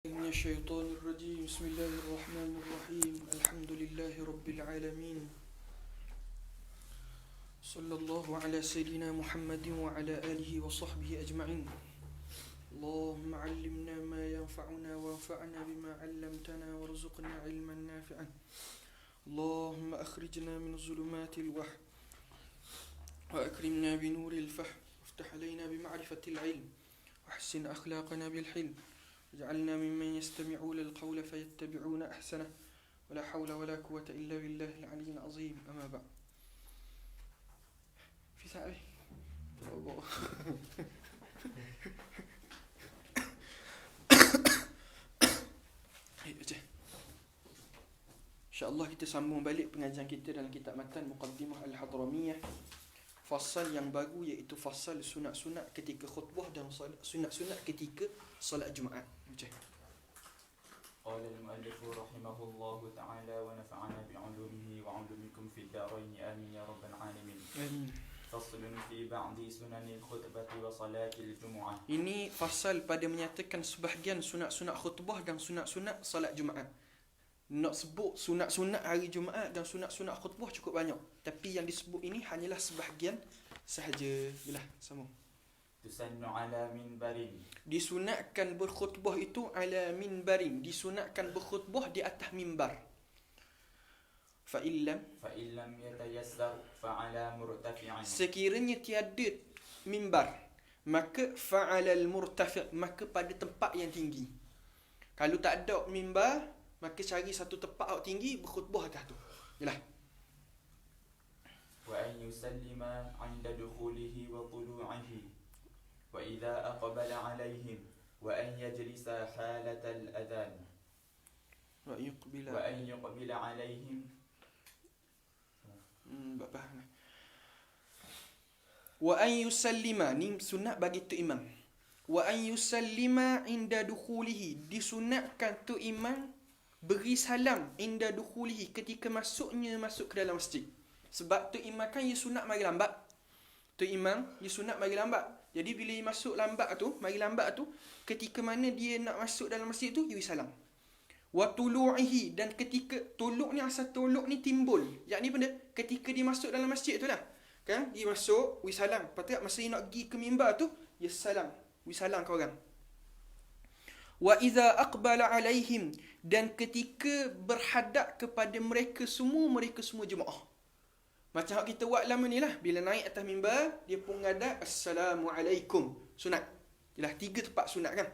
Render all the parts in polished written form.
من الشيطان الرجيم بسم الله الرحمن الرحيم الحمد لله رب العالمين صلى الله على سيدنا محمد وعلى آله وصحبه أجمعين اللهم علمنا ما ينفعنا وانفعنا بما علمتنا وارزقنا علما نافعا اللهم أخرجنا من ظلمات الوهم وأكرمنا بنور الفهم وافتح علينا بمعرفة العلم واحسن أخلاقنا بالحلم واجعلنا ممن يستمعون القول فيتبعون أحسنه ولا حول ولا قوة إلا بالله العلي العظيم أما بعد في ساعة InsyaAllah kita sambung balik pengajian kita dalam kitab matan Muqaddimah Al-Hadramiyah, fasal yang baru iaitu fasal sunat-sunat ketika khutbah dan sunat-sunat ketika solat Jumaat. قال المؤلف رحمه الله تعالى ونفعنا بعلومه وعلومكم في الدارين آمين يا رب العالمين. Amin. فصل في بعض سنن الخطبة وصلاة الجمعة. Ini fasal pada menyatakan sebahagian sunat-sunat khutbah dan sunat-sunat solat Jumaat. Nak sebut sunat-sunat hari Jumaat dan sunat-sunat khutbah cukup banyak, tapi yang disebut ini hanyalah sebahagian sahaja. Yalah, sama. تسن على منبر. Disunatkan berkhutbah itu ala minbarin, disunatkan berkhutbah di atas mimbar. فإن لم يتيسر فعلى مرتفع. sekiranya tiada mimbar, maka fa'alal murtafi', maka pada tempat yang tinggi. Kalau tak ada mimbar, maka cari satu tempat yang tinggi berkhutbah atas tu. Yalah. وأن يسلم عند دخوله وطلوعه وإذا أقبل عليهم وأن يجلس حالة الأذان وأن يقبل عليهم. Wa an yusallima, ni sunat bagi tu imam. Wa an yusallima inda dukhulihi, disunatkan tu imam beri salam inda dukhulihi, ketika masuk ke dalam masjid. Sebab tu imam kan ia sunat mari lambat. Tu imam dia sunat mari lambat. Jadi bila dia masuk mari lambat tu, ketika mana dia nak masuk dalam masjid tu, dia beri salam. Wa tulu'ihi, dan ketika tuluk ni, asal tuluk ni timbul, yakni benda ketika dia masuk dalam masjid tu lah. Kan dia masuk, beri salam. Lepas tu masa dia nak pergi ke mimbar tu, dia salam, beri salam ke orang. Wa idza aqbala alaihim, dan ketika berhadap kepada mereka semua jemaah. Macam hak kita buat lama ni lah. Bila naik atas mimbar, dia pun ngadap Assalamualaikum. Sunat. Ialah 3 tempat sunat kan.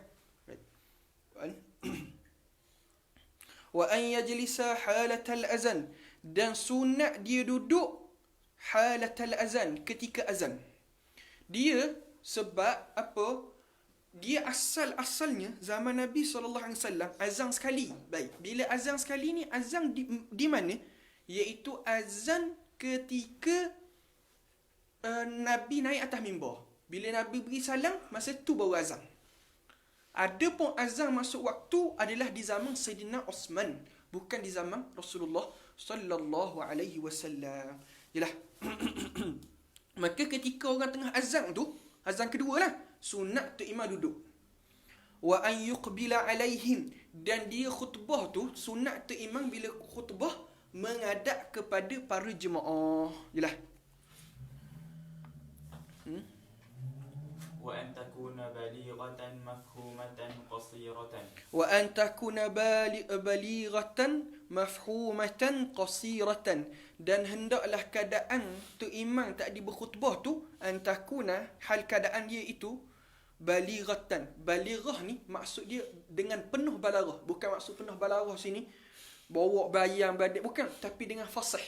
Wa an yajlisa halatal azan, dan sunat dia duduk halatal azan, ketika azan. Dia sebab apa? Dia asalnya zaman Nabi SAW azan sekali. Baik, bila azan sekali ni, azan di mana? Iaitu azan ketika Nabi naik atas mimbar. Bila Nabi beri salam, masa tu baru azan. Adapun azan masuk waktu adalah di zaman Sayyidina Osman, bukan di zaman Rasulullah sallallahu alaihi wasallam. Yalah. Maka ketika orang tengah azan tu, azan kedua lah, sunat tu imam duduk. Wa an yuqbila alaihim, dan dia khutbah tu, sunat tu imam bila khutbah menghadap kepada para jemaah. Yalah. Wa an takuna balighatan mafhumatan qasiratan. Wa an takuna balighatan mafhumatan qasiratan, dan hendaklah keadaan tu imam tadi berkhutbah tu, an takuna, hal keadaan dia itu balighatan. Balighah ni maksud dia dengan penuh balaghah, bukan maksud penuh balaghah sini bawa bayang badik, bukan, tapi dengan fasih.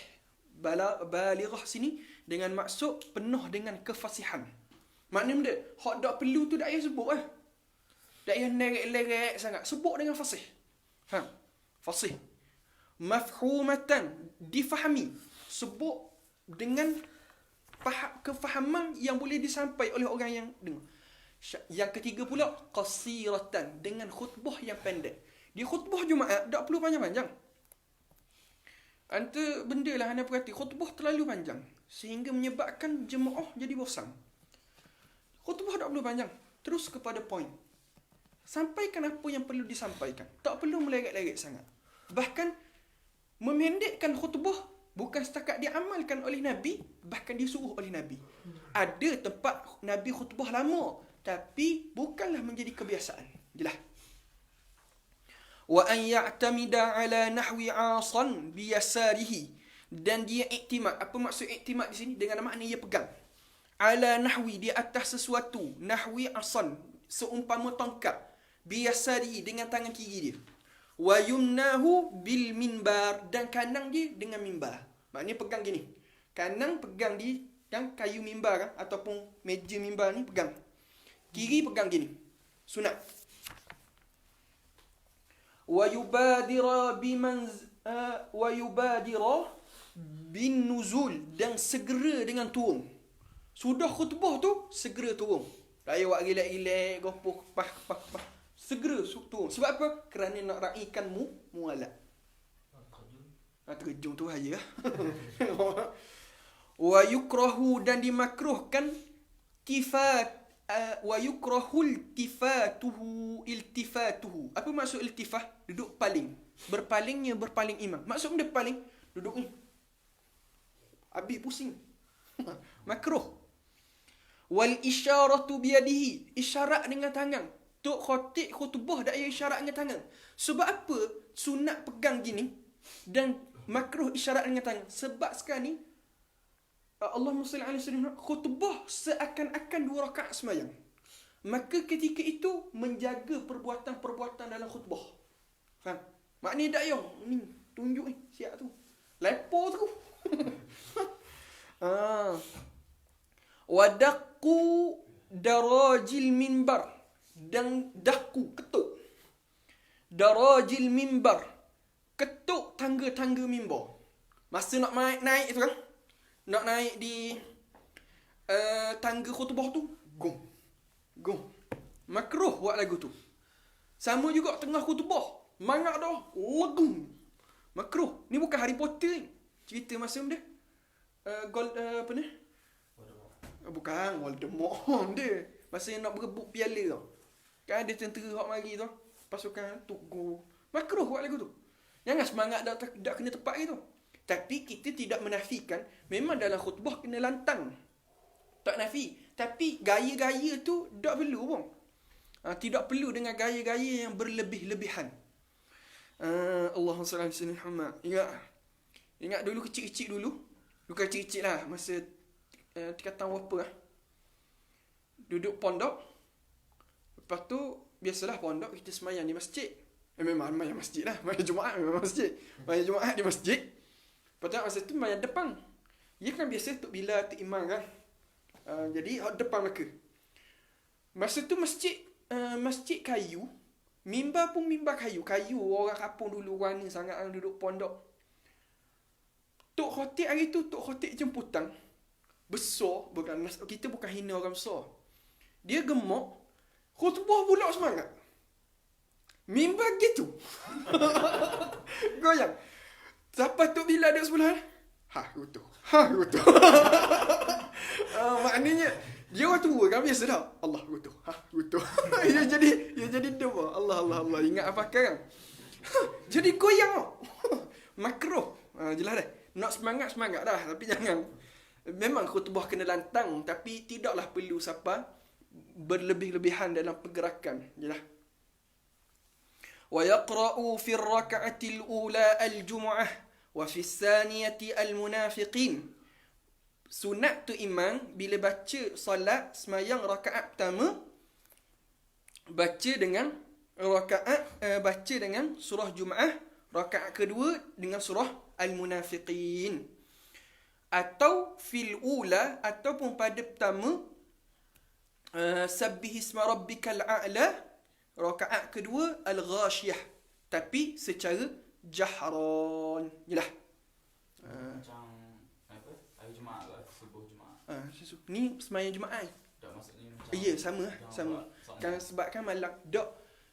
Balighah sini dengan maksud penuh dengan kefasihan. Maknanya benda hak tak perlu tu tak payah sebut lah. Tak payah lerek-lerek sangat, sebut dengan fasih. Fasih. Mafhumatan, difahami, sebut dengan kefahaman yang boleh disampaikan oleh orang yang dengar. Yang ketiga pula qasiratan, dengan khutbah yang pendek. Dia khutbah Jumaat tak perlu panjang-panjang. Antara benda lah anda perhati, khutbah terlalu panjang sehingga menyebabkan jemaah jadi bosan. Khutbah tak perlu panjang, terus kepada point. Sampaikan apa yang perlu disampaikan. Tak perlu meleret-leret sangat. Bahkan memendekkan khutbah bukan setakat diamalkan oleh Nabi, bahkan disuruh oleh Nabi. Ada tempat Nabi khutbah lama, tapi bukanlah menjadi kebiasaan. Jelas. Wa an ya'tamida ala nahwi 'asan bi yasarihi, dan dia iktimad. Apa maksud iktimad di sini? Dengan makna dia pegang. Ala nahwi, di atas sesuatu. Nahwi 'asan, seumpama tongkat. Bi yasarihi, dengan tangan kiri dia. Wa yumnahu bil minbar, dan kanan dia dengan mimbar. Maknanya pegang gini. Kanan pegang di yang kayu mimbar kan? Ataupun meja mimbar ni pegang. Kiri pegang gini. Sunat. Wa yubadira bin nuzul, dan segera dengan turun. Sudah khutbah tu segera turun. Tak payah buat relax-relax, gopoh pah. Segera turun. Sebab apa? Kerana nak raikan mualat. Terjun tu aja. Wa yukrahu, dan dimakruhkan wa yukrahul iltifatuhu. Apa maksud iltifah? Duduk paling. Berpalingnya berpaling imam. Maksud benda paling, duduk ni. Habis pusing. Makruh. Wal isyaratu biyadihi, isyarat dengan tangan. Tok khatib khutbah dak payah isyarat dengan tangan. Sebab apa sunat pegang gini dan makruh isyarat dengan tangan? Sebab sekarang ni Allahumma salli alaihi wasallam, khutbah seakan-akan 2 rakaat sembahyang. Maka ketika itu menjaga perbuatan-perbuatan dalam khutbah. Faham? Maknanya tak payah ni tunjuk ni siap tu. Lepo tu. Wa daqqu darajil minbar, dan daku ketuk. Darajil minbar, ketuk tangga-tangga mimbar. Masa nak naik tu kan? Nak naik di tangga khutbah tu, gong. Makruh buat lagu tu. Sama juga tengah khutbah, mangak dah, legum. Makruh. Ni bukan Harry Potter ni. Cerita masa dia apa ni? Bukan Voldemort dia. Masa yang nak berebut piala tau. Kan ada tentera hok mari tu, pasukan tu go. Makruh buat lagu tu. Jangan semangat dak kena tepat gitu. Tapi kita tidak menafikan memang dalam khutbah kena lantang. Tak nafi. Tapi gaya-gaya tu tak perlu pun. Tidak perlu dengan gaya-gaya yang berlebih-lebihan. Allahumma salli ala sayyidina Muhammad. Ingat dulu kecil-kecil dulu. Bukan kecil-kecil lah. Masa tingkatan berapa lah. Duduk pondok. Lepas tu biasalah pondok kita semayang di masjid. Memang semayang masjid lah. Semayang Jumaat memang masjid. Semayang Jumaat di masjid. Lepas tu masa tu semayang depan. Ia kan biasa tu bila tu imam kan. Jadi depan mereka. Masa tu masjid kayu. Mimbar pun mimbar kayu. Kayu orang kampung dulu warna sangat duduk pondok. Tok khatib hari tu, tok khatib jemputan. Besar. Kita bukan hina orang besar. Dia gemuk. Khutbah pula semangat. Mimbar gitu. Goyang. Siapa tu bila ada sebelah? Rutuh. Maknanya dia orang tua kan biasa dah. Allah rutuh. Rutuh. Dia jadi doa. Allah. Ingat apa kan? Jadi goyang. Makruh. Jelas dah. Nak semangat dah, tapi jangan. Memang khutbah kena lantang, tapi tidaklah perlu siapa berlebih-lebihan dalam pergerakan. Jelas. Wa yaqra'u fi ar-rak'ati al-ula al-jum'ah wa fi as-saniyati al-munafiqin. Sunat tu imam bila baca solat semayang rakaat pertama baca dengan surah Jumaah, rakaat kedua dengan surah Al-Munafiqin. Atau fil ula, ataupun pada pertama sabbih isma rabbikal a'la, rakaat kedua Al-Ghashiyah, tapi secara jahran. Jelah. Macam apa? Hari Jumaat lah, subuh Jumaat. Ni semayang Jumaat. Tak maksudnya macam. Ya, sama. Kan sebab kan malam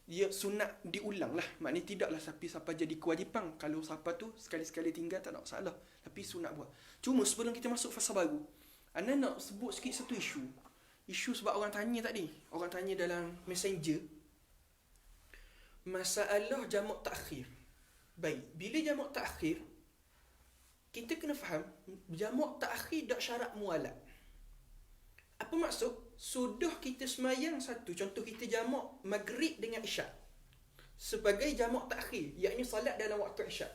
dia sunat diulang lah. Maknanya tidaklah siapa jadi kewajipan. Kalau siapa tu sekali-sekali tinggal tak ada masalah. Tapi sunat buat. Cuma sebelum kita masuk fasa baru, Ana nak sebut sikit satu isu. Isu sebab orang tanya tadi. Orang tanya dalam messenger. masalah jamak takhir. Baik, bila jamak takhir, kita kena faham, jamak takhir tak syarat mualat. Apa maksud? Sudah kita semayang satu, contoh kita jamak maghrib dengan isyak sebagai jamak takhir, yakni salat dalam waktu isyak.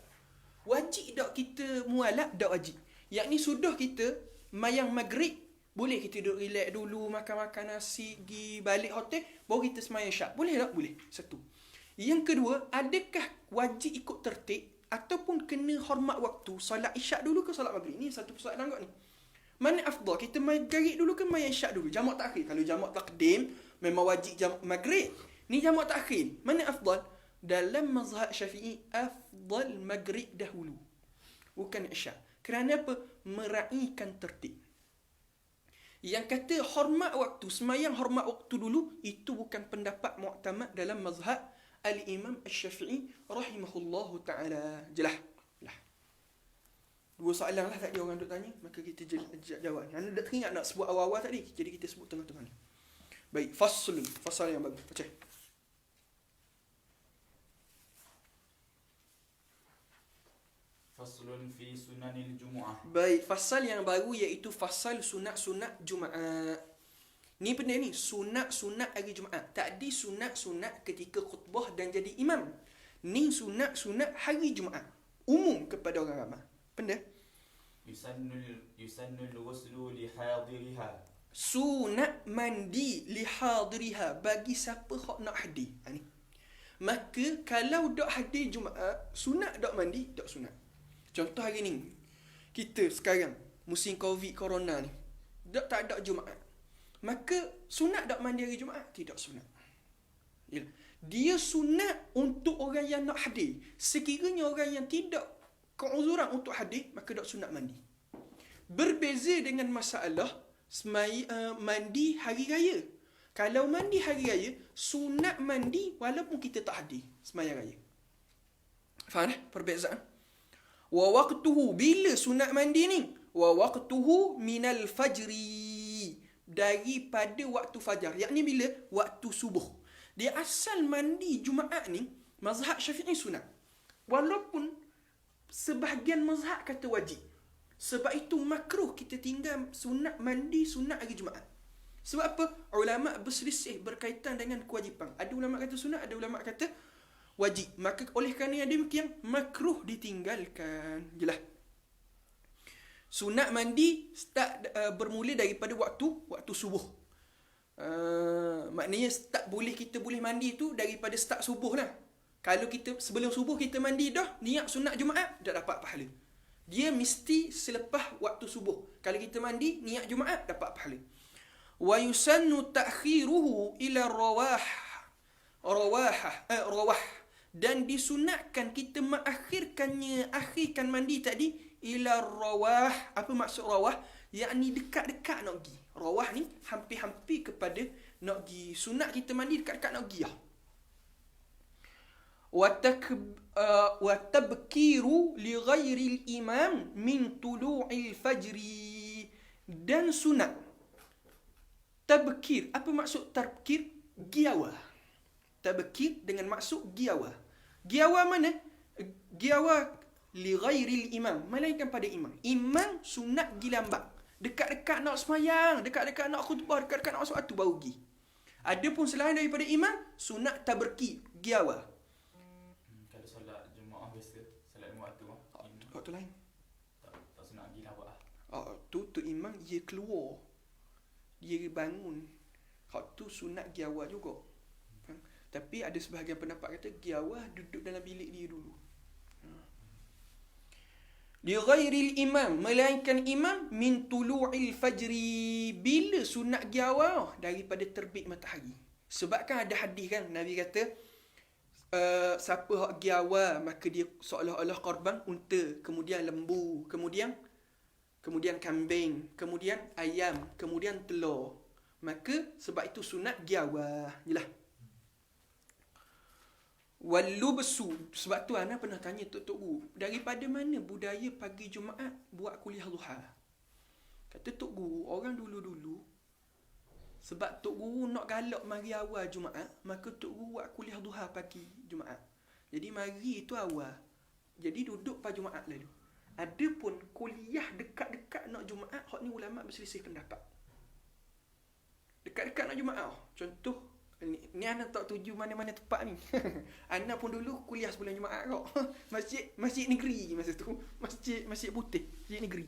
Wajib tak kita mualat? Tak wajib. Yakni sudah kita mayang maghrib, boleh kita duduk relax dulu, makan-makan nasi, pergi balik hotel, baru kita semayang isyak. Boleh tak? Boleh. Satu. Yang kedua, adakah wajib ikut tertib ataupun kena hormat waktu? Solat isyak dulu ke solat maghrib? Ni satu persoalan kot ni. Mana afdal? Kita maghrib dulu ke mayang isyak dulu? Jamak takhir. Kalau jamak takdim, memang wajib jamak maghrib. Ni jamak takhir. Mana afdal? Dalam mazhab Syafi'i, afdal maghrib dahulu, bukan isyak. Kerana apa? Meraihkan tertib. Yang kata hormat waktu, semayang hormat waktu dulu, itu bukan pendapat mu'tamad dalam mazhab Al-Imam Al-Syafi'i rahimahullahu ta'ala. Jelas? Jelas. Dua soalan lah tadi orang duk tanya, maka kita jawab. Anda tak teringat nak sebut awal-awal tadi, jadi kita sebut tengah-tengah ni. Baik, fasl yang bagus. Baca. Faslun fi sunanil Jumu'ah. Baik, fasal yang baru iaitu fasal sunat-sunat Jumaat. Ni benda ni, sunat-sunat hari Jumaat. Tak di sunat-sunat ketika khutbah dan jadi imam. Ni sunat-sunat hari Jumaat. Umum kepada orang ramai. Benda? Yusannul ghuslu li hadiriha. Sunat mandi li hadiriha, bagi siapa hak nak hadir. Ni. Maka kalau dak hadir Jumaat, sunat dak mandi, dak sunat. Contoh hari ni, kita sekarang musim Covid Corona ni, tak ada Jumaat. Maka sunat tak mandi hari Jumaat? Tidak sunat. Dia sunat untuk orang yang nak hadir. Sekiranya orang yang tidak keuzuran untuk hadir, maka tak sunat mandi. Berbeza dengan masalah mandi hari raya. Kalau mandi hari raya, sunat mandi walaupun kita tak hadir sembahyang raya. Faham perbezaan? Wa waqtuhu, bila sunat mandi ni? Wa waqtuhu minal fajri, daripada waktu fajar. Yakni bila? Waktu subuh. Dia asal mandi Jumaat ni, mazhab Syafi'i sunat. Walaupun sebahagian mazhab kata wajib. Sebab itu makruh kita tinggal sunat mandi sunat hari Jumaat. Sebab apa? Ulama berselisih berkaitan dengan kewajipan. Ada ulama kata sunat, ada ulama kata wajib. Maka oleh kerana ada demikian, makruh ditinggalkan. Jelas. Sunat mandi start bermula daripada waktu subuh. Maknanya kita boleh mandi tu daripada start subuh lah. Kalau kita sebelum subuh kita mandi dah, niat sunat Jumaat, dah dapat pahala. Dia mesti selepas waktu subuh. Kalau kita mandi niat Jumaat, dapat pahala. Wa yusannu ta'khiruhu ila rawah. Dan disunatkan kita akhirkan mandi tadi ila rawah. Apa maksud rawah? Yakni dekat-dekat nak pergi. Rawah ni hampir-hampir kepada nak pergi. Sunat kita mandi dekat-dekat nak pergi lah. Wa tabkiru li ghairil imam min tulu'il fajri. Dan sunat tabkir. Apa maksud tabkir? Giawa. Tabkir dengan maksud giawa. Giawa mana? Giawa li ghairil imam, melainkan pada imam. Imam sunat pergi lambat. Dekat-dekat nak semayang, dekat-dekat nak khutbah, dekat-dekat nak masuk waktu baru pergi. Adapun selain daripada imam, sunat tabkir, giawa. Kalau solat Jumaat biasa, solat lima waktu Waktu lain. Tak sunat pergi lambat lah. Tu imam dia keluar. Dia bangun. Hak tu sunat giawa juga. Tapi ada sebahagian pendapat kata giawah duduk dalam bilik dia dulu. Li ghairil imam, melainkan imam min tulu'il fajri, bila sunat giawah daripada terbit matahari. Sebab kan ada hadis kan, Nabi kata siapa hak giawah maka dia seolah-olah korban unta, kemudian lembu, kemudian kambing, kemudian ayam, kemudian telur. Maka sebab itu sunat giawah. Jelas. Walubsu, sebab tu ana pernah tanya Tok Guru, daripada mana budaya pagi Jumaat buat kuliah duha? Kata Tok Guru, orang dulu-dulu Sebab Tok Guru nak galak mari awal Jumaat, maka Tok Guru buat kuliah duha pagi Jumaat. Jadi mari tu awal. Jadi duduk pada Jumaat lalu. Ada pun kuliah dekat-dekat nak Jumaat, hak ni ulama berselisih pendapat. Dekat-dekat nak Jumaat. Contoh, ni anak tak tuju mana-mana tempat ni. Anak pun dulu kuliah sebulan Jumaat kau. Masjid negeri je masa tu. Masjid putih, masjid negeri.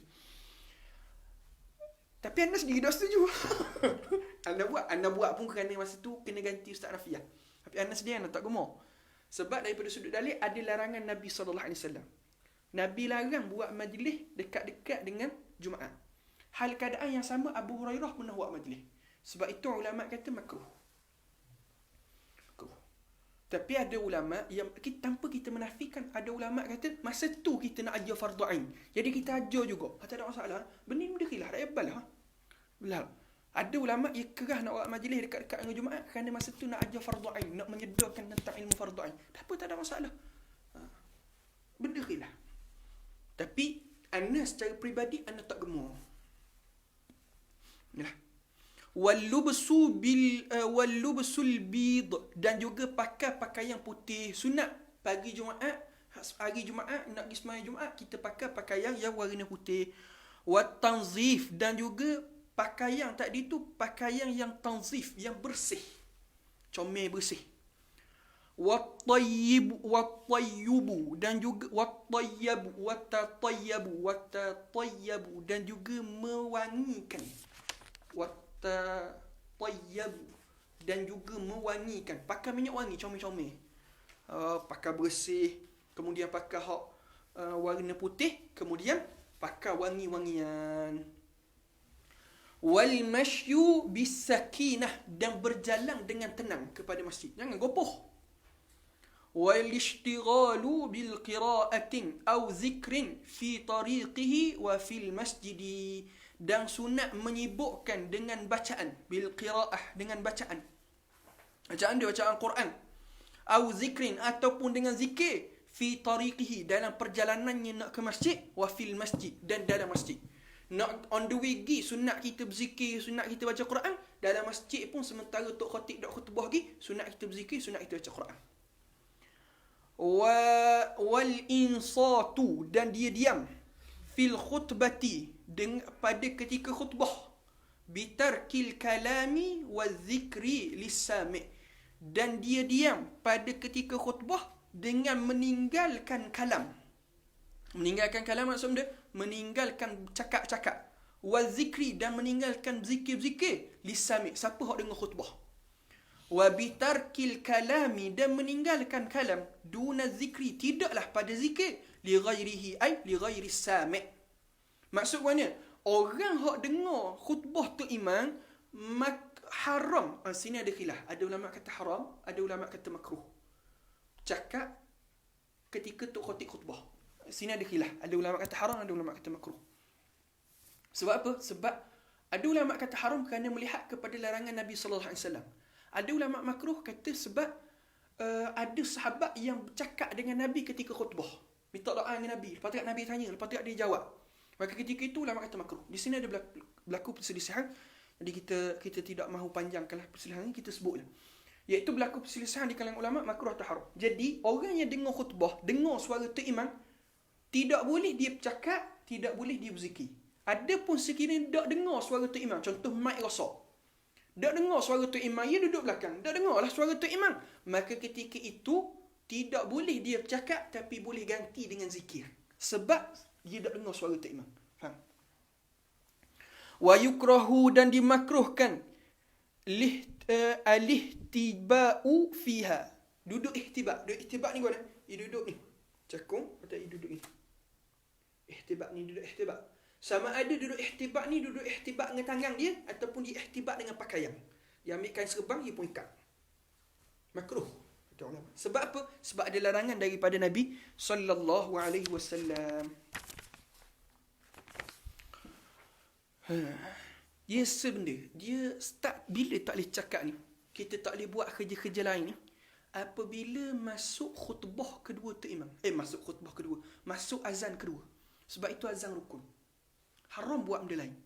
Tapi Anas sendiri dah setuju. Anak buat pun kerana masa tu kena ganti Ustaz Rafiah. Tapi Anas sendiri anak tak gemar. Sebab daripada sudut dalil ada larangan Nabi SAW. Nabi larang buat majlis dekat-dekat dengan Jumaat. Hal keadaan yang sama Abu Hurairah pernah buat majlis. Sebab itu ulama kata makruh. Tapi ada ulama yang tanpa kita menafikan, ada ulama kata masa tu kita nak ajar fardu ain. Jadi kita ajar juga. Tak ada masalah. Benda khilaf tak ebal lah. Belah. Ada ulama yang kerah nak buat majlis dekat-dekat dengan Jumaat kerana masa tu nak ajar fardu ain, nak menyedarkan tentang ilmu fardu ain. Tak ada masalah. Benda khilaf. Tapi Anas secara peribadi Anas tak gemar. Yalah. Wallubsul bid, dan juga pakai pakaian putih sunat pagi Jumaat, hari Jumaat nak pergi sembahyang Jumaat kita pakai pakaian yang warna putih. Wat tanzif, dan juga pakaian tadi tu pakaian yang tanzif, yang bersih, comel bersih. Wat tayyibu, dan juga wat tayyabu, dan juga mewangikan. Tayyabu, dan juga mewangikan, pakai minyak wangi comel-comel. Pakai bersih, kemudian pakai warna putih, kemudian pakai wangi-wangian. Wal mashyu bis sakinah, dan berjalan dengan tenang kepada masjid, jangan gopoh. Wal ishtighalu bil qira'atin aw zikrin fi tariqihi wa fil masjidi, dan sunat menyibukkan dengan bacaan, bil qiraah, dengan bacaan. Bacaan dia bacaan Quran. Au zikrin, ataupun dengan zikir, fi tariqihi, dalam perjalanannya nak ke masjid, wa fil masjid, dan dalam masjid. Nak on the way gi, sunat kita berzikir, sunat kita baca Quran. Dalam masjid pun sementara tok khatib dak khutbah gi, sunat kita berzikir, sunat kita baca Quran. Wal insatu, dan dia diam, fil khutbati, pada ketika khutbah, bitarkil kalami wa zikri lisami', dan dia diam pada ketika khutbah dengan meninggalkan kalam. Meninggalkan kalam maksudnya meninggalkan cakap-cakap. Wa zikri, dan meninggalkan zikir-zikir lisami', siapa hak dengar khutbah. Wa bitarkil kalami, dan meninggalkan kalam, duna zikri, tidaklah pada zikir, li ghairihi ay li ghairi sami'. Maksud mana? Orang hak dengar khutbah tu imam haram. Sini ada khilaf. Ada ulama kata haram, ada ulama kata makruh. Cakap ketika tu khatib khutbah. Sini ada khilaf. Ada ulama kata haram, ada ulama kata makruh. Sebab apa? Sebab ada ulama kata haram kerana melihat kepada larangan Nabi sallallahu alaihi wasallam. Ada ulama makruh kata sebab ada sahabat yang bercakap dengan Nabi ketika khutbah. Minta doa dengan Nabi. Lepas tu Nabi tanya, lepas tu dia jawab. Maka ketika itu ulama kata makruh. Di sini ada berlaku perselisihan. Jadi kita tidak mahu panjangkanlah perselisihan ini, kita sebutlah. Iaitu berlaku perselisihan di kalangan ulama makruh atau haram. Jadi orang yang dengar khutbah, dengar suara tu imam, tidak boleh dia bercakap, tidak boleh dia berzikir. Adapun sekiranya tak dengar suara tu imam, contoh mic rosak, tak dengar suara tu imam, dia duduk belakang, tak dengarlah suara tu imam, maka ketika itu tidak boleh dia bercakap, tapi boleh ganti dengan zikir. Sebab dia tak dengar suara tu imam. Faham? Wa yukrahu, dan dimakruhkan alihtiba'u fiha. Duduk ihtiba'. Duduk ihtiba' ni mana? Dia duduk ni. Cakung atau dia duduk ni. Ihtiba' ni duduk ihtiba'. Sama ada duduk ihtiba' ni duduk ihtiba' dengan tangan dia ataupun dia ihtiba' dengan pakaian. Dia ambil kain serban dia pun ikat. Makruh. Sebab apa? Sebab ada larangan daripada Nabi sallallahu alaihi wasallam. Dia sebenda. Dia start bila tak boleh cakap ni. Kita tak boleh buat kerja-kerja lain ni. Apabila masuk khutbah kedua tu imam. Masuk khutbah kedua. Masuk azan kedua. Sebab itu azan rukun. Haram buat benda lain.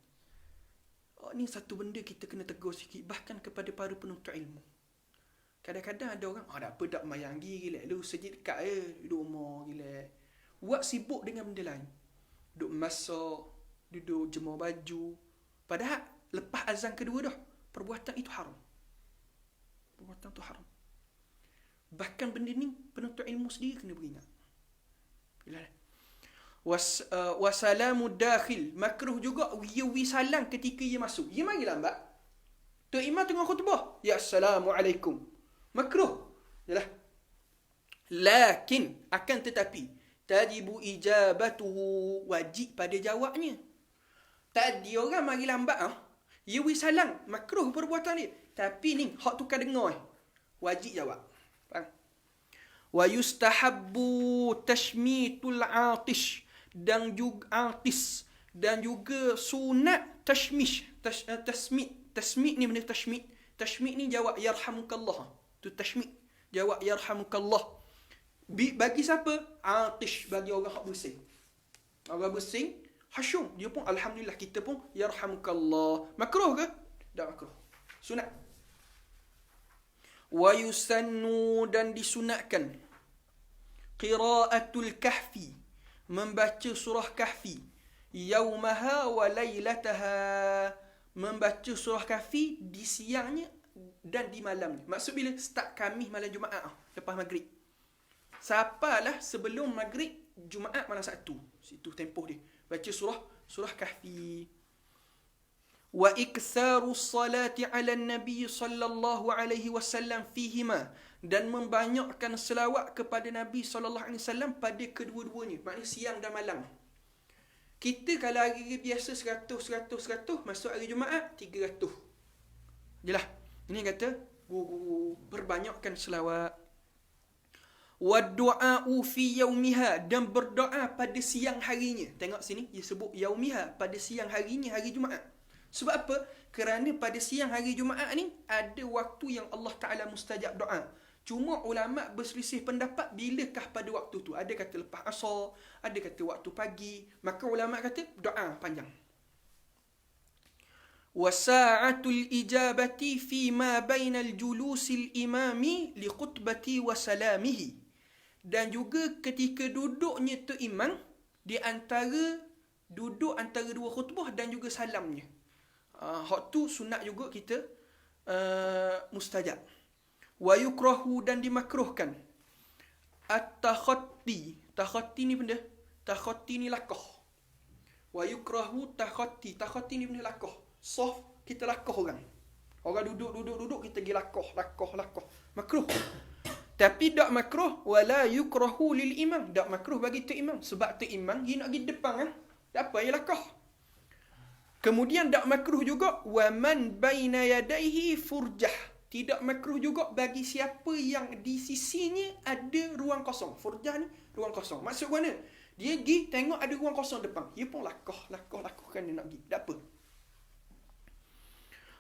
Ni satu benda kita kena tegur sikit, bahkan kepada para penuntut ilmu. Kadang-kadang ada orang, tak apa, tak mayang gila, lu sejid dekat duduk rumah gila. Buat sibuk dengan benda lain. Duduk masak, duduk jemur baju. Padahal lepas azan kedua dah, perbuatan itu haram. Perbuatan itu haram. Bahkan benda ni penuntut ilmu sendiri kena beringat. Wasalamu dakhil, makruh juga ia salam ketika ia masuk. Ia mari lambat. Tok imam tengah khutbah, ya assalamualaikum. Makruh. Yalah. Lakin akan tetapi tajibu ijabatuhu, wajib pada jawabnya. Tadi orang mari lambat ia salam, makruh perbuatan dia. Tapi ni hak tukar dengar wajib jawab. Faham? Wa yustahabbu tashmitul atish, dan juga atis, dan juga sunat tasmit. Tasmit ni benda tasmit. Tasmit ni jawab yarhamukallah. Tu tasmit. Jawab yarhamukallah. Bagi siapa? Atish, bagi orang hak bersin. Orang bersin, hasyum. Dia pun alhamdulillah, kita pun yarhamukallah. Makruh ke? Tak makruh. Sunat. Wa yusannu, dan disunatkan qiraatul kahfi, membaca surah kahfi, yaumaha wa lailataha, membaca surah kahfi di siangnya dan di malamnya. Maksud bila? Start Khamis malam Jumaat lepas maghrib. Sapalah sebelum maghrib Jumaat malam Sabtu. Situ tempoh dia. Baca surah kahfi. Wa iktharu salati ala nabi sallallahu alaihi wasallam fihima, dan membanyakkan selawat kepada Nabi sallallahu alaihi wasallam pada kedua-duanya, maknanya siang dan malam. Kita kalau hari biasa 100, masuk hari Jumaat 300. Jelah. Ini kata perbanyakkan selawat. Wa du'a'u fi yaumiha, dan berdoa pada siang harinya. Tengok sini dia sebut yaumiha, pada siang harinya hari Jumaat. Sebab apa? Kerana pada siang hari Jumaat ni ada waktu yang Allah Ta'ala mustajab doa. Cuma ulama' berselisih pendapat bilakah pada waktu tu. Ada kata lepas asar, ada kata waktu pagi. Maka ulama' kata doa panjang. Wasa'atul ijabati fi ma bainal julusil imami li khutbati wa salamihi. Dan juga ketika duduknya tu imam di antara duduk antara dua khutbah dan juga salamnya. Hak tu sunat juga kita mustajab. Wa yukrahu, dan dimakruhkan at-takhatti. Takhatti ni benda, takhatti ni lakoh. Wa yukrahu takhatti. Takhatti ni benda lakoh. Soft, kita lakoh orang. Orang duduk kita pergi lakoh. Makruh. Tapi tak makruh wala yukrahu lil imam. Tak makruh bagi tu imam, sebab tu imam dia nak pergi depan kan. Tak apa dia lakoh. Kemudian tak makruh juga wa man baina yadayhi furjah. Tidak makruh juga bagi siapa yang di sisinya ada ruang kosong. Furjah ni ruang kosong. Maksud mana? Dia pergi tengok ada ruang kosong depan. Dia pun lakohkan dia nak pergi. Tak apa.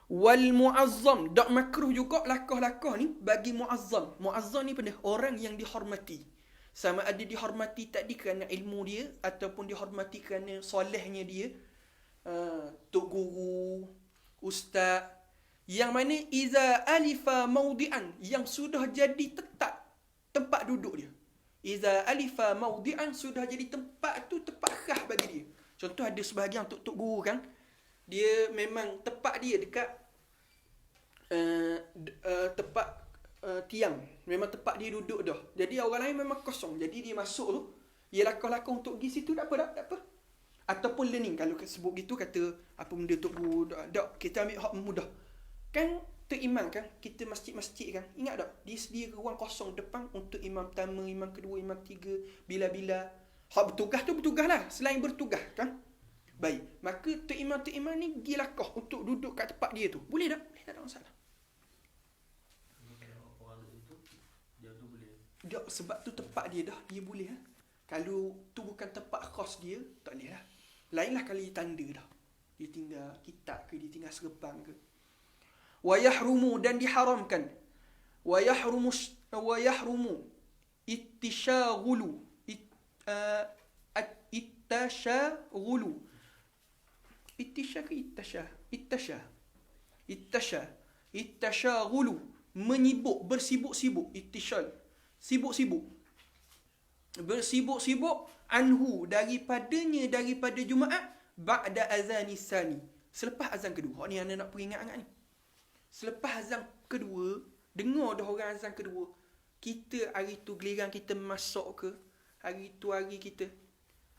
Wal muazzam, tak makruh juga lakoh ni bagi muazzam. Muazzam ni benda orang yang dihormati. Sama ada dihormati tadi kerana ilmu dia ataupun dihormati kerana solehnya dia. Tok guru, ustaz, yang mana iza alifa maudi'an, yang sudah jadi tetap tempat duduk dia. Iza alifa maudi'an, sudah jadi tempat tu tempat khas bagi dia. Contoh ada sebahagian tok guru kan, dia memang tempat dia dekat tempat tiang, memang tempat dia duduk dah. Jadi orang lain memang kosong. Jadi dia masuk tu, dia lakon untuk pergi situ, tak apa. Ataupun learning, kalau sebut gitu kata apa benda tok guru, tak, kita ambil hak mudah. Kan tu imam kan, kita masjid-masjid kan, ingat tak? Dia sedia ruang kosong depan untuk imam pertama, imam kedua, imam tiga, bila-bila. Hak bertugas tu bertugas lah, selain bertugas kan. Baik, maka tu imam ni dia lakoh untuk duduk kat tempat dia tu. Boleh tak? Boleh, tak ada masalah. Tak, sebab tu tempat dia dah, dia boleh lah. Kalau tu bukan tempat khas dia, tak boleh lah. Lainlah kalau dia tanda dah. Dia tinggal kitab ke, dia tinggal serban ke. Wa yahrumu, dan diharamkan. Wa yahrumu ittishaghulu. Ittashaghulu. Ittisha ke ittasha? Ittasyagulu, menyibuk, bersibuk-sibuk. Ittishal, sibuk-sibuk. Bersibuk-sibuk anhu, daripada Jumaat, ba'da azanis sani, selepas azan kedua. Ni anda nak peringat ni. Selepas azan kedua, dengar dah orang azan kedua, kita hari tu giliran kita masuk ke, hari tu hari kita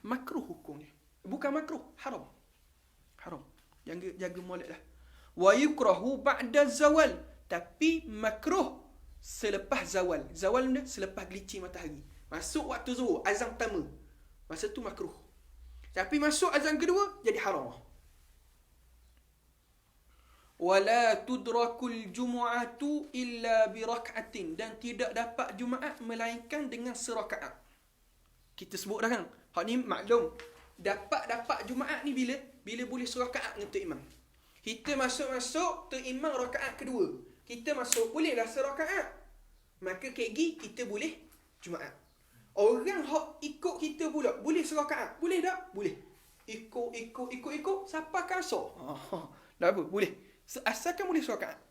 makruh hukumnya. Bukan makruh, haram. Haram. Jaga molek lah. Wa yukrahu ba'da zawal, tapi makruh selepas zawal. Zawal ni selepas gelincir matahari. Masuk waktu zuhur, azan pertama, masa tu makruh. Tapi masuk azan kedua, jadi haram. Wala tudrakul jumu'atu illa birak'atin, dan tidak dapat Jumaat melainkan dengan serakaat. Kita sebut dah kan. Hak ni maklum. Dapat Jumaat ni bila boleh serakaat dengan Tok Imam. Kita masuk Tok Imam rakaat kedua. Kita masuk boleh dah serakaat. Maka KG kita boleh Jumaat. Orang hak ikut kita pula boleh serakaat. Boleh tak? Boleh. Ikut sampai ke asar. Dah apa? Boleh. Asalkan boleh serakaat.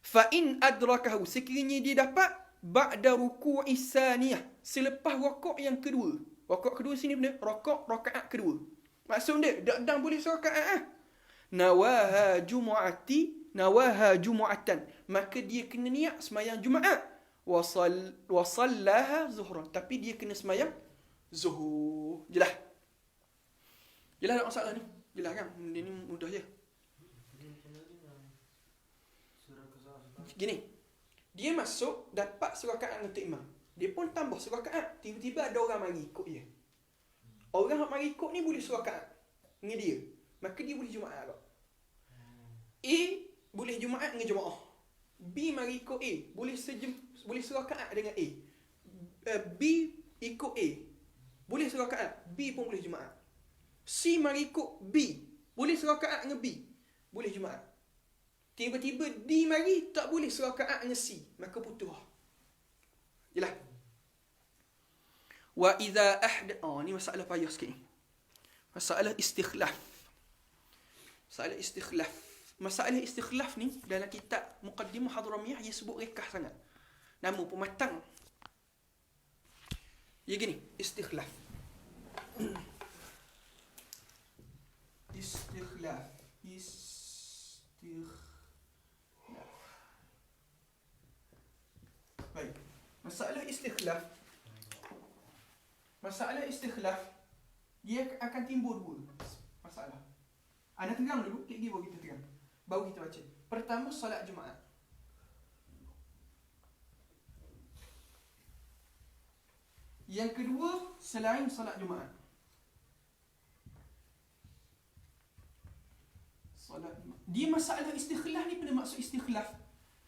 Fa in adrakahu, sekiranya dia dapat ba'da ruku'i saniyah, selepas rakaat yang kedua. Rakaat kedua sini benda rakaat kedua. Maksud dia dak boleh serakaat. Nawaha jumu'atan, maka dia kena niat sembahyang Jumaat. Wasallaha zuhran, tapi dia kena sembahyang zuhur. Jelas tak masalah ni? Jelas kan? Benda ni mudah je. Gini, dia masuk dapat serakaat dengan Tok Imam, dia pun tambah serakaat. Tiba-tiba ada orang mari ikut dia. Orang yang mari ikut ni boleh serakaat dengan dia, maka dia boleh Jumaat tak? A boleh Jumaat dengan jemaah. B mari ikut A, boleh serakaat dengan A. B ikut A, boleh serakaat. B pun boleh Jumaat. C mari ikut B, boleh serakaat dengan B, boleh Jumaat. Tiba-tiba D mari tak boleh serakaat dengan C, maka putus. Jelas? Wa idza ni masalah payah sikit ni. Masalah istikhlaf. Masalah istikhlaf ni dalam kitab Muqaddimah Hadramiyah dia sebut rekah sangat. Nama pematang. Ya gini, istikhlaf. Baik. Masalah istikhlaf dia akan timbul dua masalah. Anda terang dulu, KG baru kita terang. Baru kita baca. Pertama, solat Jumaat. Yang kedua, selain solat Jumaat. Solat Jumaat. Dia masalah istikhlaf ni, pada maksud istikhlaf.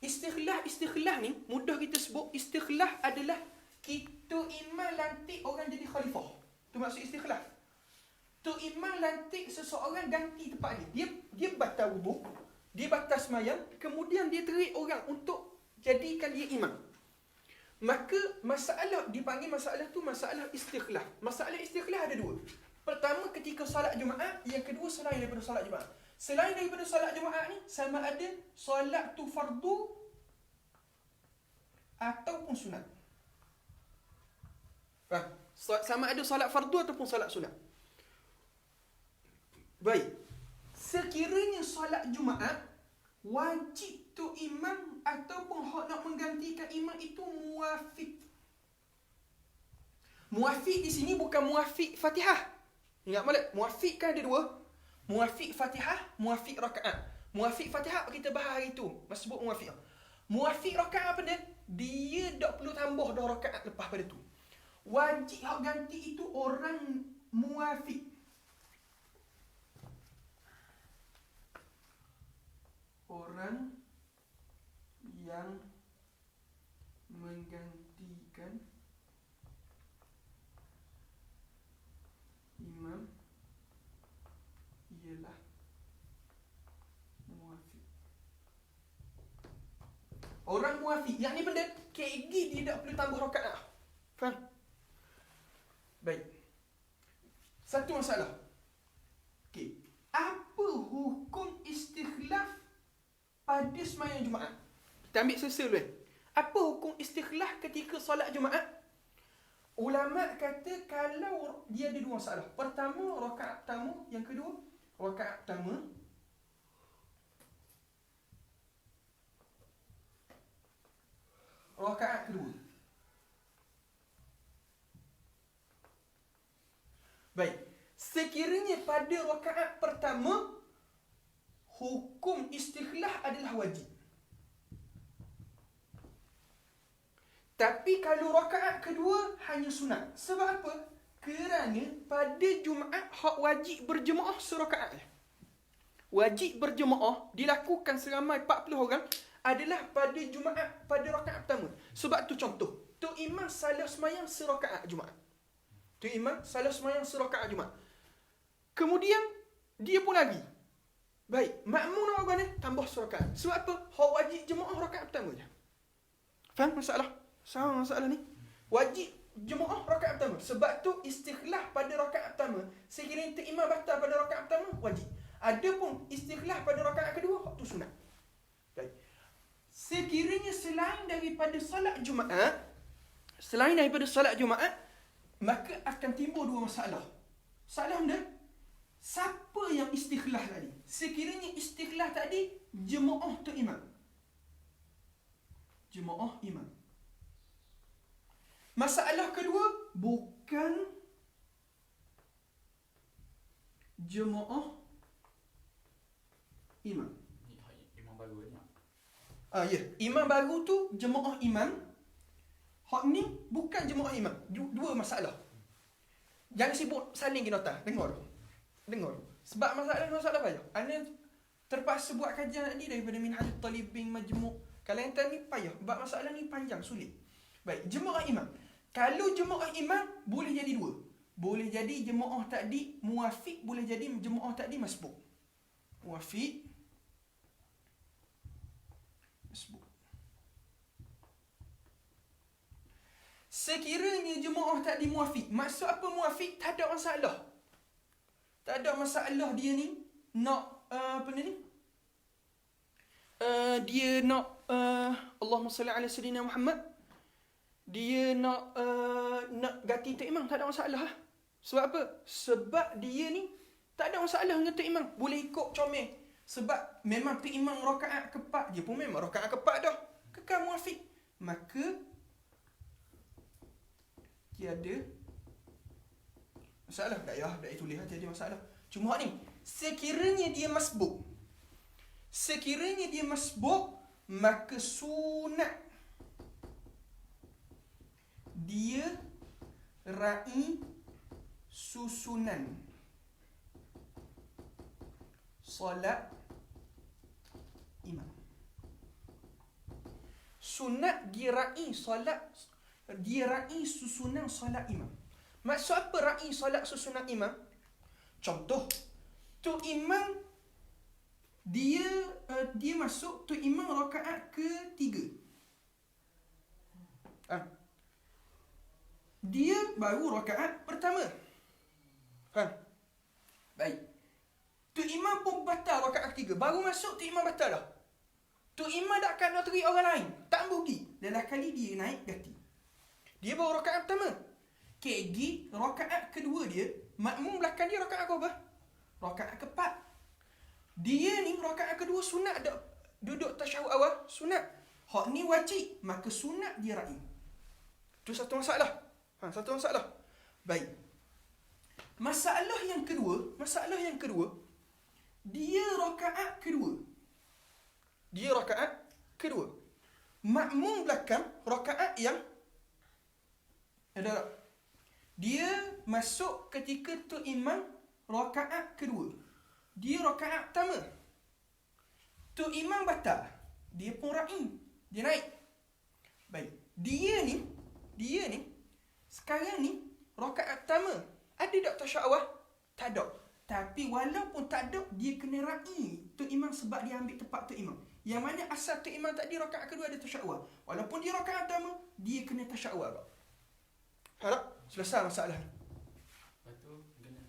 Istikhlaf ni, mudah kita sebut, istikhlaf adalah kita imam lantik orang jadi khalifah. Itu maksud istikhlaf. Tu imam lantik seseorang ganti tempat dia. Dia batal wuduk, dia batal sembahyang, kemudian dia terik orang untuk jadikan dia imam. Maka masalah dipanggil masalah tu masalah istikhlaf. Masalah istikhlaf ada dua. Pertama ketika solat Jumaat, yang kedua selain daripada solat Jumaat. Selain daripada solat Jumaat ni sama ada solat tu fardu ataupun sunat. Sama ada solat fardu ataupun solat sunat. Baik. Sekiranya solat Jumaat, wajib tu imam ataupun hak nak menggantikan imam itu muafiq. Muafiq di sini bukan muafiq Fatihah. Ingat balik, muafiq kan ada dua. Muafiq Fatihah, muafiq rakaat. Muafiq Fatihah kita bahas hari tu. Masa sebut muafiq. Muafiq rakaat apa dia? Dia tak perlu tambah dah rakaat lepas pada tu. Wajib hak ganti itu orang muafiq. Orang yang menggantikan imam ialah muafiq. Orang muafiq, yang ni benda KG dia tak perlu tambah rakaat. Faham? Baik. Satu masalah. Okey. Apa hukum semayang Jumaat. Kita ambil selesa dulu. Apa hukum istikhlaf ketika solat Jumaat? Ulama kata kalau dia ada dua masalah. Pertama, rakaat pertama. Yang kedua, rakaat pertama. Rakaat kedua. Baik. Sekiranya pada rakaat pertama, hukum istikhlaf adalah wajib. Tapi kalau rakaat kedua hanya sunat. Sebab apa? Kerana pada Jumaat hak wajib berjemaah serakaat. Wajib berjemaah dilakukan seramai 40 orang adalah pada Jumaat pada rakaat pertama. Sebab tu contoh, tu imam salah semayang serakaat Jumaat. Tu imam salah semayang serakaat Jumaat. Kemudian dia pun lagi. Baik, makmum nak buat ni tambah serakaat. Sebab apa? Hak wajib jemaah rakaat pertama je. Faham masalah? Sama masalah ni. Wajib jemaah rakaat pertama. Sebab tu istikhlaf pada rakaat pertama. Sekiranya imam batal pada rakaat pertama, wajib. Adapun istikhlaf pada rakaat kedua, hak tu sunat. Baik. Sekiranya selain daripada salat Jumaat, maka akan timbul dua masalah. Masalah dia, siapa yang istikhlaf tadi? Sekiranya istikhlaf tadi, jemaah tu imam. Jemaah imam. Masalah kedua, bukan jemaah imam. Imam baru ni. Ya, imam baru tu jemaah imam. Hak ni bukan jemaah imam. Dua masalah. Jangan sibuk saling ke nota. Dengar. Sebab masalah payah. Ana terpaksa buat kajian tadi daripada Minhajul Talibin Majmu'. Kalau yang tadi payah. Sebab masalah ni panjang, sulit. Baik, jemaah imam. Kalau jemaah imam, boleh jadi dua. Boleh jadi jemaah tadi muafiq, boleh jadi jemaah tadi masbuk. Muafiq, masbuk. Sekiranya jemaah tadi muafiq, maksud apa muafiq? Tak ada masalah. Tak ada masalah dia ni nak apa ni? Dia nak Allahumma salli ala sayyidina Muhammad. Dia nak ganti tok imam, tak ada masalah. Sebab apa? Sebab dia ni tak ada masalah dengan tok imam, boleh ikut comel. Sebab memang tok imam rakaat keempat, dia pun memang rakaat keempat dah. Kekal muafiq. Maka tiada masalah. Tak payah, dah tulis tiada masalah. Cuma ni, sekiranya dia masbuk, maka sunat dia ra'i susunan solat imam. Sunat dia ra'i susunan solat imam. Maksud apa ra'i solat susunan imam? Contoh, tu imam dia masuk, tu imam rakaat ketiga. Dia baru rakaat pertama. Baik. Tu imam pun batal rakaat ketiga. Baru masuk tu imam batal dah. Tu imam tak akan nak teri orang lain. Tak rugi. Dalam kali dia naik ganti. Dia baru rakaat pertama. KG rakaat kedua dia, makmum belakang dia rakaat berapa? Rakaat keempat. Dia ni rakaat kedua sunat dak duduk tasyahud awal, sunat. Hak ni wajib, maka sunat dia ra'i. Itu satu masalah. Satu masalah. Baik. Masalah yang kedua, dia rakaat kedua. Makmum belakang rakaat yang ada. Dia masuk ketika tu imam rakaat kedua. Dia rakaat pertama. Tu imam batal. Dia pun ra'i. Dia naik. Baik. Dia ni sekarang ni rakaat pertama. Ada tak tasyahud awal? Tak ada. Tapi walaupun tak ada, dia kena ra'i tu imam sebab dia ambil tempat tu imam. Yang mana asal tu imam tadi rakaat kedua ada tasyahud awal. Walaupun dia rakaat pertama, dia kena tasyahud awal. Harap selesai masalah. Lepas tu kena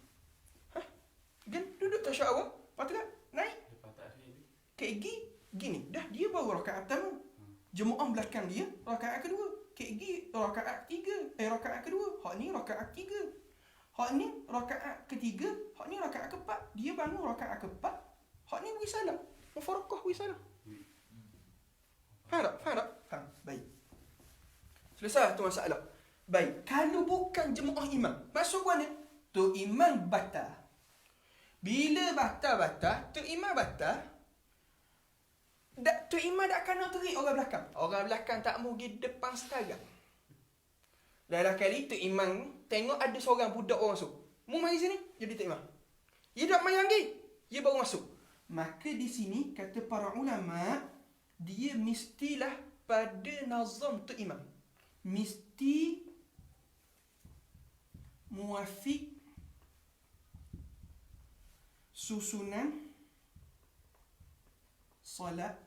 Duduk tasyahud awal. Lepas tu kan naik. lepas takhir. KG Gini, dah dia baru rakaat pertama. Jemaah belakang dia rakaat kedua. KG rakaat ketiga. Rakaat kedua. Hak ni rakaat ketiga. Hak ni rakaat ketiga. Hak ni rakaat keempat. Dia bangun rakaat keempat. Hak ni beri salam. Mufaraqah beri salam. Faham tak? Faham tak? Faham. Baik. Selesai tu masalah. Baik. Kalau bukan jemaah imam, maksud mana? Tu imam batal. Bila batal, tu imam batal. Tu imam tak kena terik orang belakang. Orang belakang tak mau pergi depan sekarang. Dalam kali tu imam tengok ada seorang budak orang masuk. Mu mari sini, jadi tu imam. Dia tak mari lagi. Dia baru masuk. Maka di sini kata para ulama, dia mestilah pada nazam tu imam. Mesti muafiq susunan solat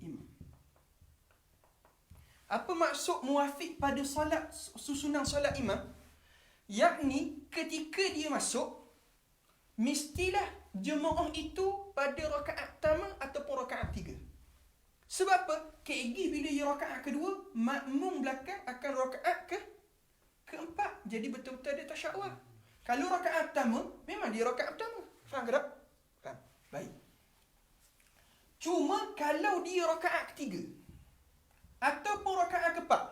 imam. Apa maksud muafiq pada solat susunan solat imam? Yakni ketika dia masuk, mestilah jemaah itu pada rakaat pertama ataupun rakaat tiga. Sebab apa? KG bila dia rakaat kedua, makmum belakang akan rakaat keempat. Jadi betul-betul dia tasyahud. Kalau rakaat pertama, memang dia rakaat pertama. Faham ke tak? Faham. Baik. Cuma kalau dia rakaat ketiga ataupun rakaat keempat,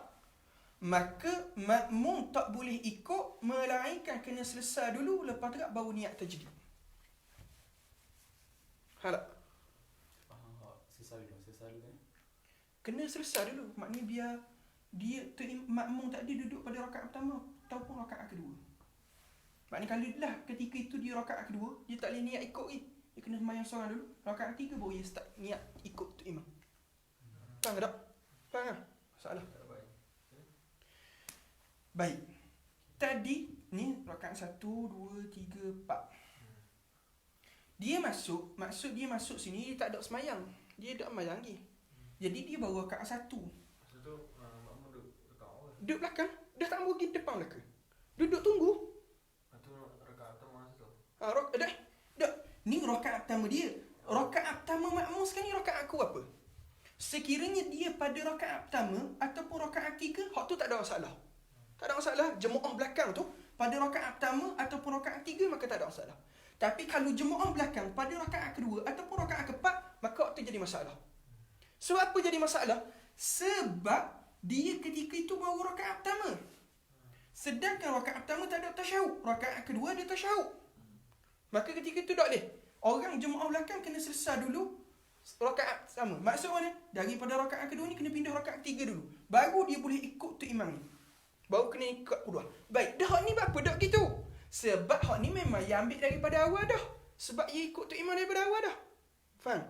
maka makmum tak boleh ikut, melainkan kena selesai dulu, lepas tu baru niat tajdid. Faham tak? Selesai dulu kan? Kena selesai dulu. Maknanya biar dia tu makmum tak dia duduk pada rakaat pertama ataupun rakaat kedua. Maknanya kalau lah ketika itu dia rakaat kedua, dia tak boleh niat ikut ni. Dia kena sembahyang seorang dulu. Rakaat ketiga baru dia start niat ikut tu imam. Faham tak? Faham tak? Masalah. Baik. Tadi ni rakaat 1, 2, 3, 4. Dia masuk, maksud dia masuk sini dia tak ada sembahyang. Dia tak sembahyang lagi. Jadi dia baru rakaat 1. Masa tu makmum duduk dekat awal. Duduk belakang, dah tak mau pergi depan belakang. Duduk tunggu. Itu rakaat pertama masa tu. Dah. Ni rakaat pertama dia. Rakaat pertama makmum sekarang ni rakaat aku apa? Sekiranya dia pada rakaat pertama ataupun rakaat tiga, hak tu tak ada masalah. Tak ada masalah. Jemaah belakang tu pada rakaat pertama ataupun rakaat tiga, maka tak ada masalah. Tapi kalau jemaah belakang pada rakaat kedua ataupun rakaat keempat, maka waktu jadi masalah. Sebab apa jadi masalah? Sebab dia ketika itu baru rakaat pertama. Sedangkan rakaat pertama tak ada tasyahud. Rakaat kedua ada tasyahud. Maka ketika itu tak boleh. Orang jemaah belakang kena selesai dulu rakaat pertama. Maksud mana? Daripada rakaat kedua ni kena pindah rakaat tiga dulu. Baru dia boleh ikut tu imam ni. Baru kena ikut kedua. Baik, dah hak ni berapa dak gitu? Sebab hak ni memang dia ambil daripada awal dah. Sebab dia ikut tu imam daripada awal dah. Faham?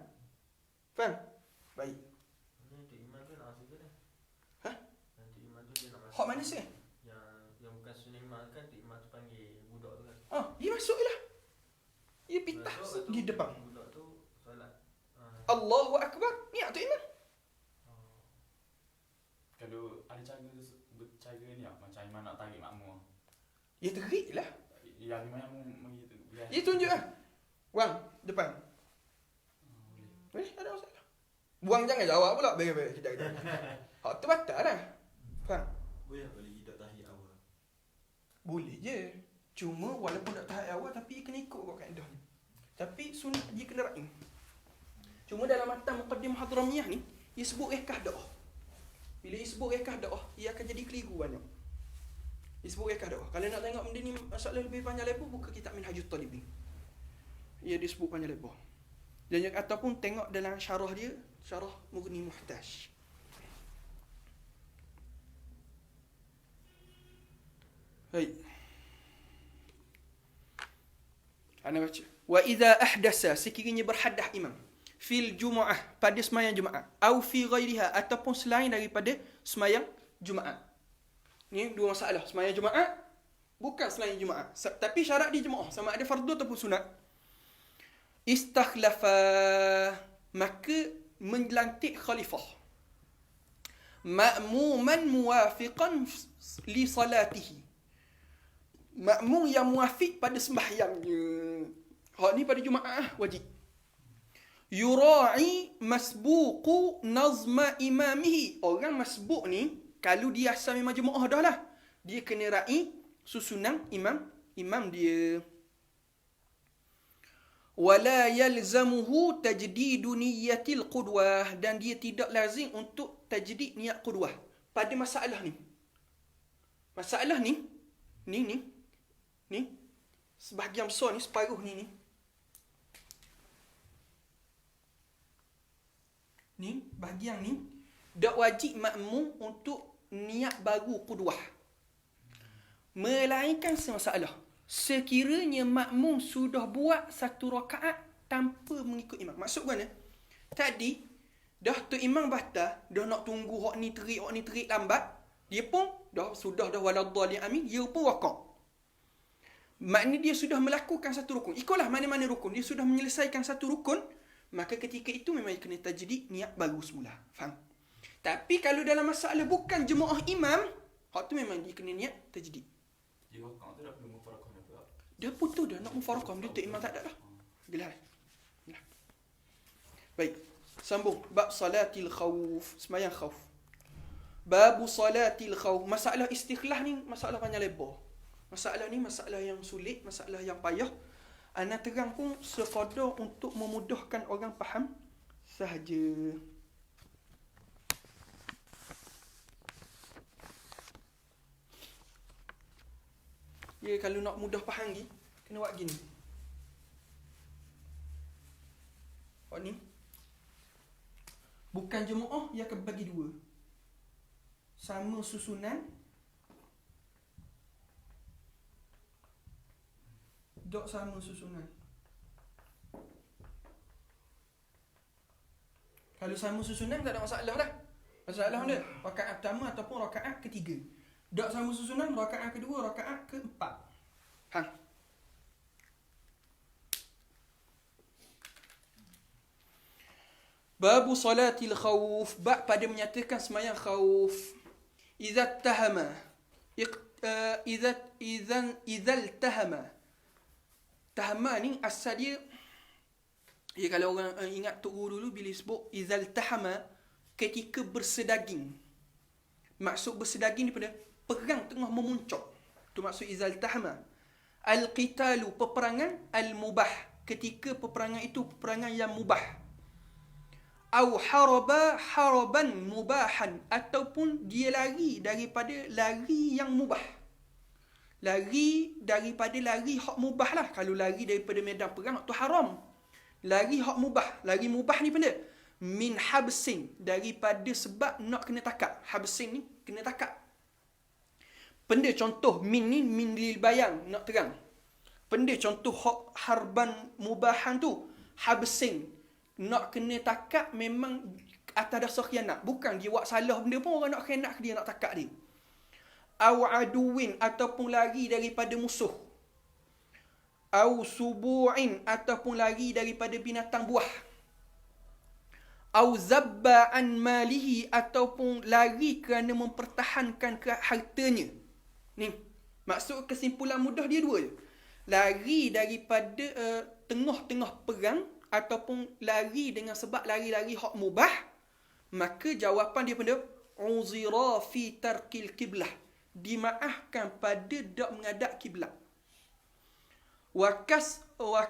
Faham? Baik. Nanti imam tu nak masuk ke dah? Hah? Nanti imam tu dia nak masuk. Hak mana sih? Yang bukan sunnah imam kan, tu imam tu panggil budak tu kan. Dia masuk je lah. Dia pitah Masuk, di depan. Budak tu solat. Allahu Akbar. Ni tu imam. Kalau ada cara ni tak? Macam imam nak tarik makmum. Ya terik lah. Yang imam yang begitu. Dia tunjuk lah. Wang, depan. Boleh. Ada masalah. Buang jangan jawab pula. Baik-baik. Kejap. Hak tu batal lah. Faham? Boleh tak boleh tak tahiyat awal? Boleh je. Cuma walaupun tak tahap awal, tapi kena ikut kat kaedah ni. Tapi sunat dia kena ra'im. Cuma dalam matan Muqaddim Hadramiyah ni, dia sebut rekah da'ah. Bila dia sebut rekah da'ah, dia akan jadi keliru banyak. Dia sebut rekah da'ah. Kalau nak tengok benda ni masalah lebih panjang lebar, buka kitab Minhajut Talibin. Dia disebut panjang lebar. Dan ataupun tengok dalam syarah dia, syarah Mughni Muhtaj. Baik. Ana baca. Wa idza ahdasa, sekiranya berhadah imam fil Jumaah, pada sembahyang Jumaat, au fi ghairiha, ataupun selain daripada sembahyang Jumaat. Ni dua masalah. Sembahyang Jumaat bukan selain Jumaat, tapi syarat di Jumaah sama ada fardu ataupun sunat. Istakhlafa, maka menlantik khalifah. Ma'muman muwafiqan li salatihi, makmum yang muafiq pada sembahyangnya. Hak ni pada Jumaat wajib. Yura'i masbuqu nazma imamihi. Orang masbuk ni, kalau dia asal memang jemaah dah lah, dia kena ra'i susunan imam dia. Wala yalzamuhu tajdidu niyyatil qudwah. Dan dia tidak lazim untuk tajdid niat qudwah. Pada masalah ni. Masalah ni. Sebahagian besar ni, separuh ni. Ni, bahagian ni. Tak wajib makmum untuk niat baru qudwah. Melainkan semasalah. Sekiranya makmum sudah buat satu rakaat tanpa mengikut imam. Maksud mana? Tadi, dah tu imam batal, dah nak tunggu hak ni terik lambat. Dia pun sudah waladhdallin amin, dia pun wakaf. Maknanya dia sudah melakukan satu rukun. Ikutlah mana-mana rukun. Dia sudah menyelesaikan satu rukun, maka ketika itu memang kena tajdid niat baru semula. Faham? Tapi kalau dalam masalah bukan jemaah imam, hak tu memang dia kena niat tajdid. Dia wakaf tu dah perlu mufarakah dah pula. Dia putus dah nak mufarakah, dia tak imam tak ada dah. Gelar. Baik. Sambung bab salatil khauf, sembahyang khauf. Bab salatil khauf. Masalah istikhlas ni masalah panjang lebar. Masalah ni masalah yang sulit, masalah yang payah. Ana terang pun sekadar untuk memudahkan orang faham sahaja. Ya, kalau nak mudah faham ni, kena buat gini. Buat ni. Bukan jemaah, ia akan bagi dua. Sama susunan. Tak sama susunan. Kalau sama susunan, tak ada masalah dah. Masalah dia, rakaat pertama ataupun rakaat ketiga. Tak sama susunan, rakaat kedua, rakaat keempat. Babu salatil khauf. Bab pada menyatakan sembahyang khauf. Idza tahama. Idza tahama. Tahama ni asal dia, ya kalau orang ingat Tok Guru dulu bila sebut izal tahama, ketika bersedaging. Maksud bersedaging daripada perang tengah memuncak. Itu maksud izal tahama. Al-qitalu, peperangan, al-mubah, ketika peperangan itu peperangan yang mubah. Au haraba haraban mubahan, ataupun dia lari daripada lari yang mubah. Lari daripada lari hak mubah lah. Kalau lari daripada medan perang, tu haram. Lari hak mubah. Lari mubah ni benda. Min habsin, daripada sebab nak kena takak. Habsin ni kena takak. Benda contoh min ni min lil bayang, nak terang. Benda contoh hak harban mubahan tu habsin, nak kena takak memang atas dasar khianat. Bukan dia buat salah benda pun orang nak khianat dia, nak takak dia. Au aduwin, ataupun lari daripada musuh. Au subu'in, ataupun lari daripada binatang buah. Au zabba an malihi, ataupun lari kerana mempertahankan hartanya. Ni, maksud kesimpulan mudah dia dua je. Lari daripada tengah-tengah perang, ataupun lari dengan sebab lari-lari hak mubah, maka jawapan dia pada uzira fi tarkil qiblah, dimaafkan pada tak menghadap kiblat. Wa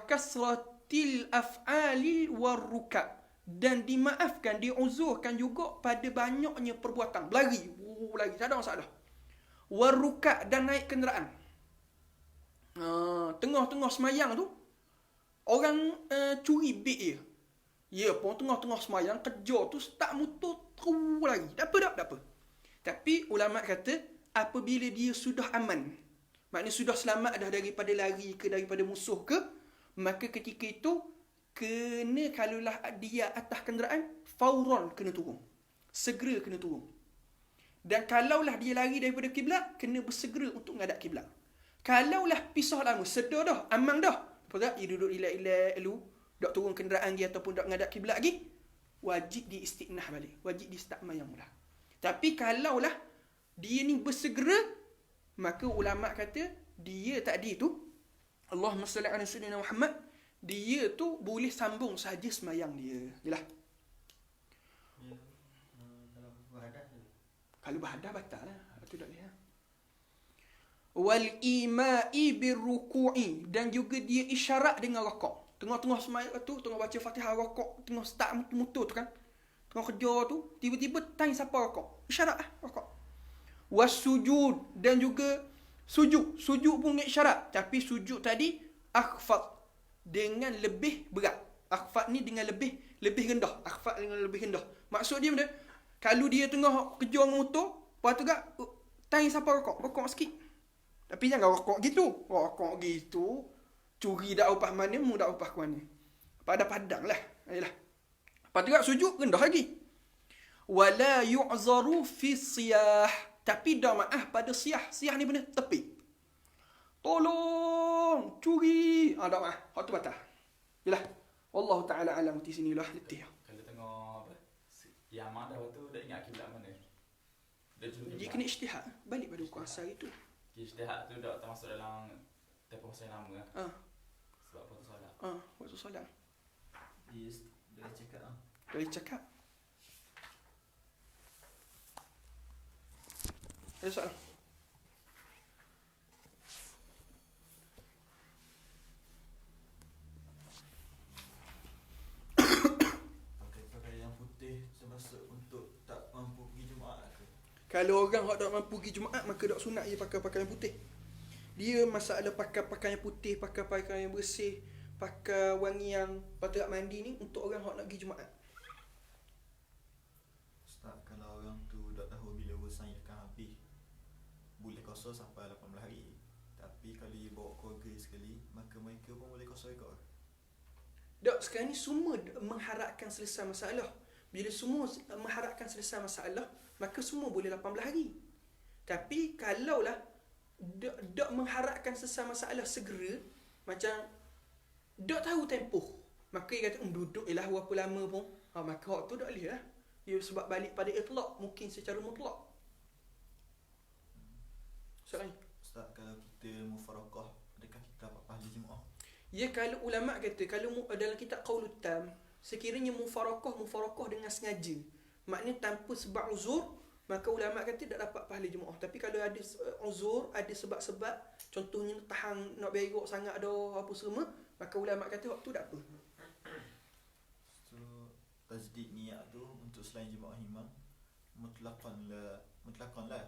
kasratil af'alil warruka, dan dimaafkan, diuzurkan juga pada banyaknya perbuatan. Lari, tak ada masalah. Warruka, dan naik kenderaan. Tengah-tengah semayang tu, orang curi beg dia. Ya pun tengah-tengah semayang, kejar tu tak motor terus lagi. Tak apa. Tapi ulama kata, apabila dia sudah aman, maknanya sudah selamat dah daripada lari ke, daripada musuh ke, maka ketika itu kena, kalaulah dia atas kenderaan, fauran kena turun, segera kena turun. Dan kalaulah dia lari daripada kiblat, kena bersegera untuk menghadap kiblat. Kalaulah pisah lama, sedar dah, aman dah, apa dia duduk relax dulu, tak turun kenderaan dia ataupun tak menghadap kiblat lagi, wajib di istiqnah balik, wajib di start mayang mula. Tapi kalaulah dia ni bersegera, maka ulama kata dia tadi tu, Allahumma salli ala sayyidina Muhammad, dia tu boleh sambung saja semayang dia. Yalah. Dia kalau berhadas tu. Kalau berhadas batal lah. Itu tak boleh lah. Wal imai birruku'i, dan juga dia isyarat dengan rakaat. Tengah-tengah semayang tu, tengah baca Fatihah rakaat, tengah start mutu tu kan. Tengah kerja tu, tiba-tiba tanya siapa rakaat. Isyarat lah rakaat. Wasujud, dan juga sujud. Sujud pun isyarat, tapi sujud tadi akhfad, dengan lebih berat. Akhfad ni dengan lebih rendah. Akhfad dengan lebih rendah. Maksud dia benda, kalau dia tengah kerja dengan motor, lepas tu kan tanya siapa rakaat sikit. Tapi jangan rokok gitu. Rokok gitu, curi dak upah mana, mu dak upah ke mana. Padang lah. Ayolah. Lepas tu sujud rendah lagi. Wala yu'zaru fi siyah. Tapi dah maaf pada siyah. Siyah ni benda tepi. Tolong, curi. Dak maaf. Hak tu batal. Yalah. Wallahu taala alam, di sinilah letih. Kalau tengok apa? Yang mak dah tu dah ingat kiblat mana? Dia curi. Dia kena ijtihad. Balik pada kuasa itu. Ijtihad tu dah termasuk dalam tempoh masa yang lama lah. Sebab waktu solat. Waktu solat. Dia cakap ah. Boleh cakap. Ada soalan? Pakai pakaian yang putih termasuk untuk tak mampu pergi Jumaat ke? Kalau orang yang tak mampu pergi Jumaat, maka tak sunat dia pakai pakaian putih. Dia masalah pakai pakaian putih, pakai pakaian bersih, pakai wangi yang patut mandi ni untuk orang yang nak pergi Jumaat. Ustaz, kalau orang tu tak tahu bila urusan akan habis, boleh kosong sampai 18 hari. Tapi kalau dia bawa keluarga sekali, maka mereka pun boleh kosong juga. Tak, sekarang ni semua mengharapkan selesai masalah. Bila semua mengharapkan selesai masalah, maka semua boleh 18 hari. Tapi kalaulah tak mengharapkan selesai masalah segera, macam tak tahu tempoh, maka dia kata duduk ialah berapa lama pun, maka hak tu tak boleh lah. Dia sebab balik pada itlaq, mungkin secara mutlak. Soalan ni, Ustaz, kalau kita mufarakah, adakah kita dapat pahala Jumaat? ya, kalau ulama kata, kalau dalam kitab Qaulut Tam, sekiranya mufarakah dengan sengaja, maknanya tanpa sebab uzur, maka ulama kata tak dapat pahala Jumaat. Tapi kalau ada uzur, ada sebab-sebab, contohnya tahan nak berak sangat dah apa semua, maka ulama kata waktu tak apa. So, tajdid niat tu untuk selain Jumaat Himam mutlaqan lah.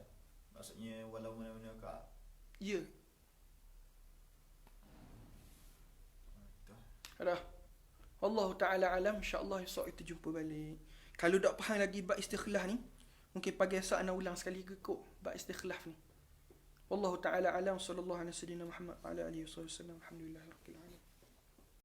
Maksudnya walau mana-mana kat. Ya. Dah. Allah Ta'ala alam, insyaAllah esok kita jumpa balik. Kalau tak faham lagi bab istikhlaf ni, mungkin pagi esok nak ulang sekali ke kot bab istikhlaf ni. Wallahu Ta'ala alam, sallallahu alaihi wasallam, Muhammad wa ala alihi wasallam, alhamdulillah rabbil alamin.